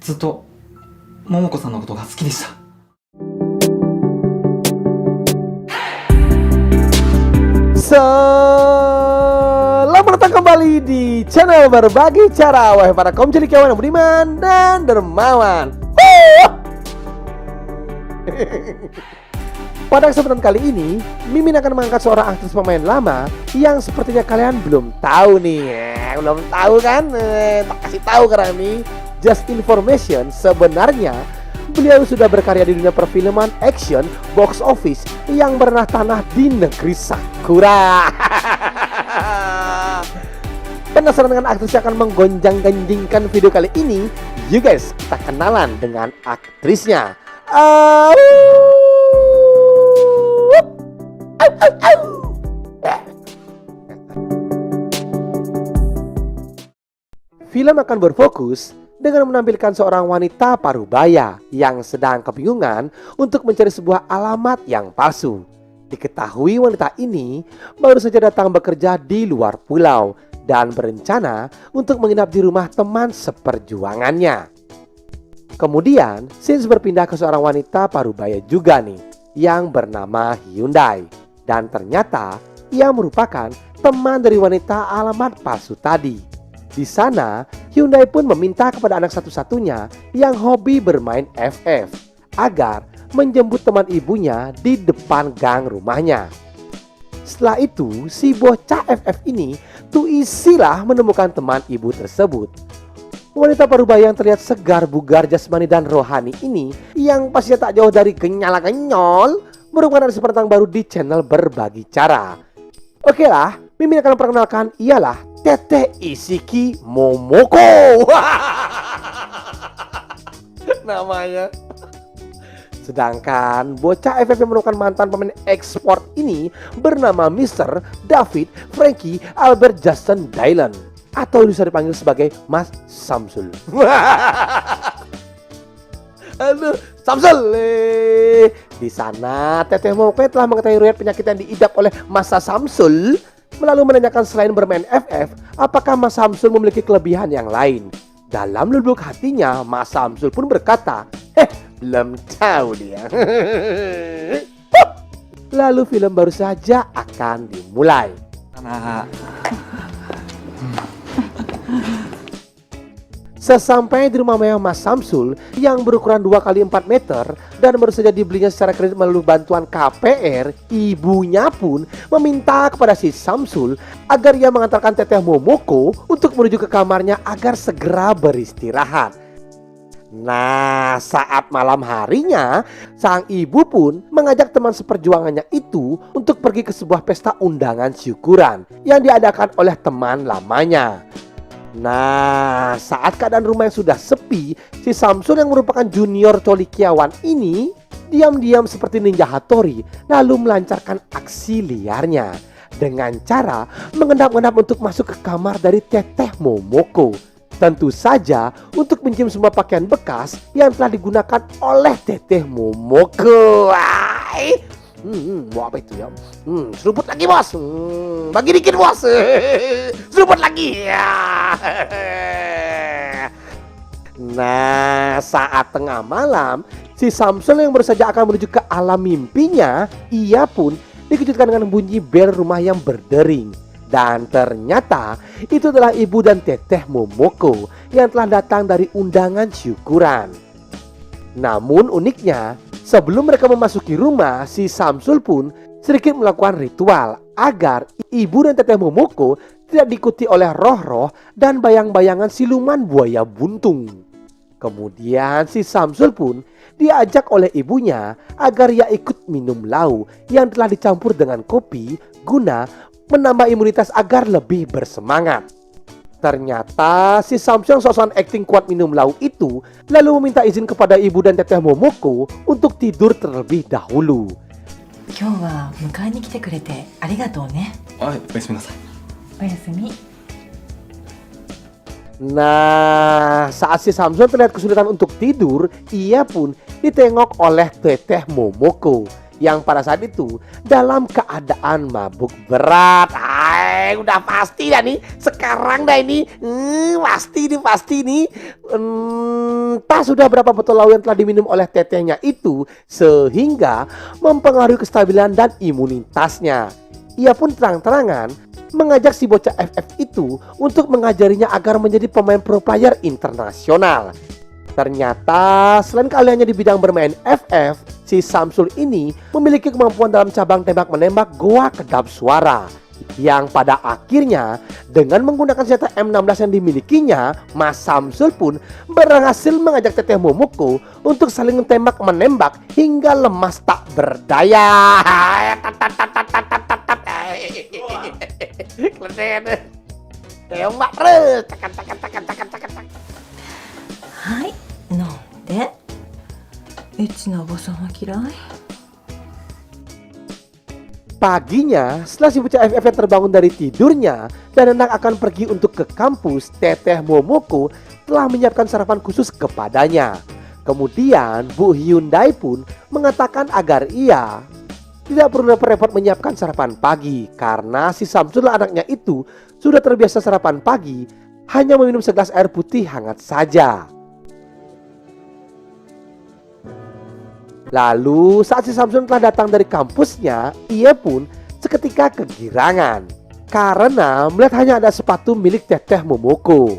ずっと桃子さんのことが好きでした。Selamat datang kembali di channel Berbagi Cara, wahai para kaum cendekiawan yang budiman dan dermawan. Pada kesempatan kali ini, Mimin akan mengangkat seorang aktris pemain lama yang sepertinya kalian belum tahu nih. Belum tahu kan? Tak kasih tahu karena ini just information. Sebenarnya beliau sudah berkarya di dunia perfilman action box office yang berenah tanah di negeri Sakura. Penasaran dengan aktris yang akan menggonjang-ganjingkan video kali ini? Yuk guys, kita kenalan dengan aktrisnya. Film akan berfokus dengan menampilkan seorang wanita parubaya yang sedang kebingungan untuk mencari sebuah alamat yang palsu. Diketahui wanita ini baru saja datang bekerja di luar pulau dan berencana untuk menginap di rumah teman seperjuangannya. Kemudian, scenes berpindah ke seorang wanita parubaya juga nih, yang bernama Hyundai. Dan ternyata, ia merupakan teman dari wanita alamat palsu tadi. Di sana, Hyundai pun meminta kepada anak satu-satunya yang hobi bermain FF agar menjemput teman ibunya di depan gang rumahnya. Setelah itu, si bocah FF ini tuh isilah menemukan teman ibu tersebut. Wanita parubaya yang terlihat segar, bugar, jasmani dan rohani ini, yang pastinya tak jauh dari kenyal merupakan artis pendatang baru di channel Berbagi Cara. Oke lah, Mimin akan memperkenalkan ialah Teteh Isiki Momoko. Namanya. Sedangkan bocah FF yang merupakan mantan pemain ekspor ini bernama Mr. David Frankie Albert Justin Dylan, atau bisa dipanggil sebagai Mas Samsul. Aduh, Samsul. Di sana Teteh Momoko telah mengetahui riwayat penyakit yang diidap oleh Mas Samsul, lalu menanyakan selain bermain FF, apakah Mas Samsul memiliki kelebihan yang lain. Dalam lubuk hatinya, Mas Samsul pun berkata, belum tahu dia. Lalu film baru saja akan dimulai. Sesampai di rumah mewah Mas Samsul yang berukuran 2x4 meter dan baru saja dibelinya secara kredit melalui bantuan KPR, ibunya pun meminta kepada si Samsul agar ia mengantarkan Teteh Momoko untuk menuju ke kamarnya agar segera beristirahat. Nah, saat malam harinya, sang ibu pun mengajak teman seperjuangannya itu untuk pergi ke sebuah pesta undangan syukuran yang diadakan oleh teman lamanya. Nah, saat keadaan rumah yang sudah sepi, si Samsul yang merupakan junior colikiawan ini diam-diam seperti ninja Hattori lalu melancarkan aksi liarnya dengan cara mengendap-endap untuk masuk ke kamar dari Teteh Momoko. Tentu saja untuk mencium semua pakaian bekas yang telah digunakan oleh Teteh Momoko. Mau apa itu ya? Seruput lagi bos. Bagi dikit bos. Seruput lagi ya. Nah, saat tengah malam, si Samsul yang baru saja akan menuju ke alam mimpinya, ia pun dikejutkan dengan bunyi bel rumah yang berdering. Dan ternyata itu adalah ibu dan Teteh Momoko yang telah datang dari undangan syukuran. Namun uniknya, sebelum mereka memasuki rumah, si Samsul pun sedikit melakukan ritual agar ibu dan Teteh Momoko tidak diikuti oleh roh-roh dan bayang-bayangan siluman buaya buntung. Kemudian si Samsul pun diajak oleh ibunya agar ia ikut minum lau yang telah dicampur dengan kopi guna menambah imunitas agar lebih bersemangat. Ternyata si Samsul yang sosokan acting kuat minum lau itu lalu meminta izin kepada ibu dan Teteh Momoko untuk tidur terlebih dahulu. 今日は迎えに来てくれてありがとうね。おやすみなさい。おやすみ。 Nah, saat si Samsul terlihat kesulitan untuk tidur, ia pun ditengok oleh Teteh Momoko yang pada saat itu dalam keadaan mabuk berat. Udah pasti dah nih. Sekarang dah ini pasti nih. Entah sudah berapa botol lauk yang telah diminum oleh tetehnya itu sehingga mempengaruhi kestabilan dan imunitasnya. Ia pun terang-terangan mengajak si bocah FF itu untuk mengajarinya agar menjadi pemain pro player internasional. Ternyata selain keahliannya di bidang bermain FF, si Samsul ini memiliki kemampuan dalam cabang tembak menembak goa kedap suara. Yang pada akhirnya dengan menggunakan senjata M16 yang dimilikinya, Mas Samsul pun berhasil mengajak teteh Momoko untuk saling tembak menembak hingga lemas tak berdaya. Tembak terus. はい、飲んで。うちのおばさんは嫌い。 Paginya, setelah si bocah FF yang terbangun dari tidurnya dan hendak akan pergi untuk ke kampus, teteh Momoko telah menyiapkan sarapan khusus kepadanya. Kemudian, Bu Hyundai pun mengatakan agar ia tidak perlu repot-repot menyiapkan sarapan pagi karena si Samsul anaknya itu sudah terbiasa sarapan pagi hanya meminum segelas air putih hangat saja. Lalu saat si Samsul telah datang dari kampusnya, ia pun seketika kegirangan karena melihat hanya ada sepatu milik teteh Momoko.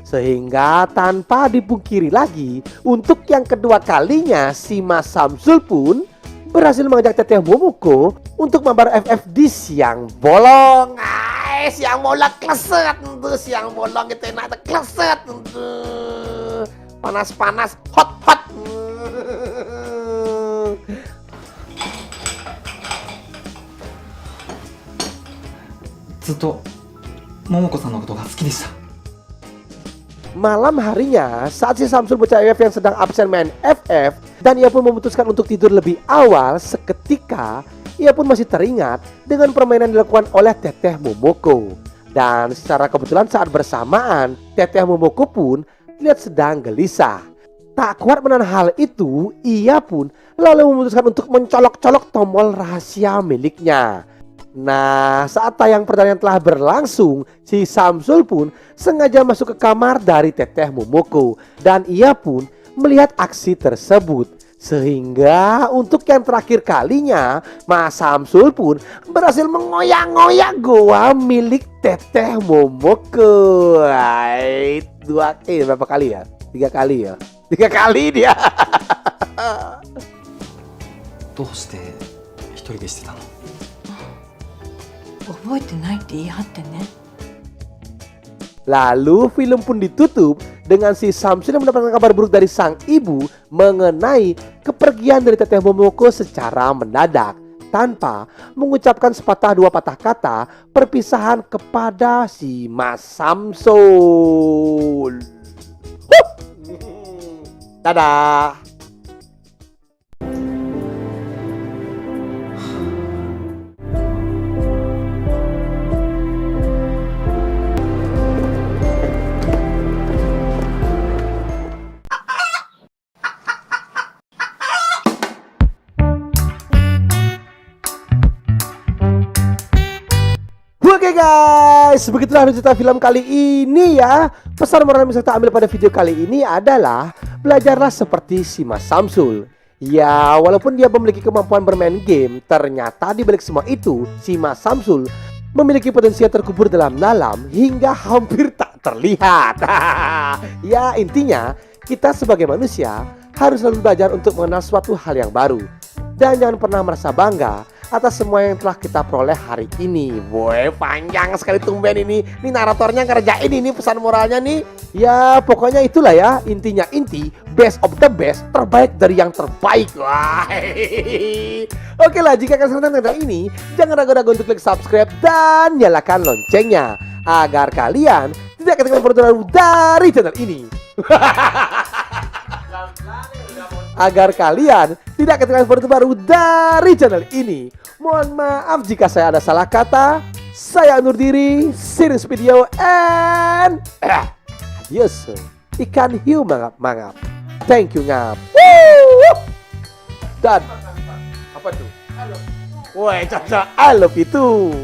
Sehingga tanpa dipungkiri lagi, untuk yang kedua kalinya si Mas Samsul pun berhasil mengajak teteh Momoko untuk mabar FF di siang bolong. Siang bolong kleset tuh, siang bolong itu enak kleset tuh. Panas-panas, hot-hot. ずっと桃子さんのことが好きでした。 Malam harinya, saat si Samsul bocah FF yang sedang absen main FF dan ia pun memutuskan untuk tidur lebih awal, seketika ia pun masih teringat dengan permainan yang dilakukan oleh teteh Momoko. Dan secara kebetulan saat bersamaan, teteh Momoko pun terlihat sedang gelisah. Tak kuat menahan hal itu, ia pun lalu memutuskan untuk mencolok-colok tombol rahasia miliknya. Nah, saat tayang pertandingan telah berlangsung, si Samsul pun sengaja masuk ke kamar dari teteh Momoko dan ia pun melihat aksi tersebut. Sehingga untuk yang terakhir kalinya, Mas Samsul pun berhasil mengoyak-ngoyak goa milik teteh Momoko. Berapa kali ya? 3 kali ya? 3 kali dia. どうして一人でしてたの？ 覚えてないって言い張ってね。 Lalu film pun ditutup dengan si Samsul yang mendapatkan kabar buruk dari sang ibu mengenai kepergian dari teteh Momoko secara mendadak tanpa mengucapkan sepatah dua patah kata perpisahan kepada si Mas Samsul. Dadah. Oke guys, begitulah cerita film kali ini ya. Pesan moral yang bisa kita ambil pada video kali ini adalah belajarlah seperti si Mas Samsul. Ya, walaupun dia memiliki kemampuan bermain game, ternyata di balik semua itu, si Mas Samsul memiliki potensi yang terkubur dalam-dalam hingga hampir tak terlihat. Ya, intinya kita sebagai manusia harus selalu belajar untuk mengenal suatu hal yang baru. Dan jangan pernah merasa bangga atas semua yang telah kita peroleh hari ini. Boy, panjang sekali tumben ini. Ini naratornya ngerjain ini pesan moralnya nih. Ya, pokoknya itulah ya. Intinya best of the best, terbaik dari yang terbaik. Wah. Oke lah, jika kalian senang dengan ini, jangan ragu-ragu untuk klik subscribe dan nyalakan loncengnya agar kalian tidak ketinggalan video terbaru dari channel ini. Agar kalian tidak ketinggalan video terbaru dari channel ini. Mohon maaf jika saya ada salah kata. Saya undur diri. See you next video and adios. Ikan hiu mangap. Thank you ngap. Woo! Dan apa tuh? Woi, caca, I love you too.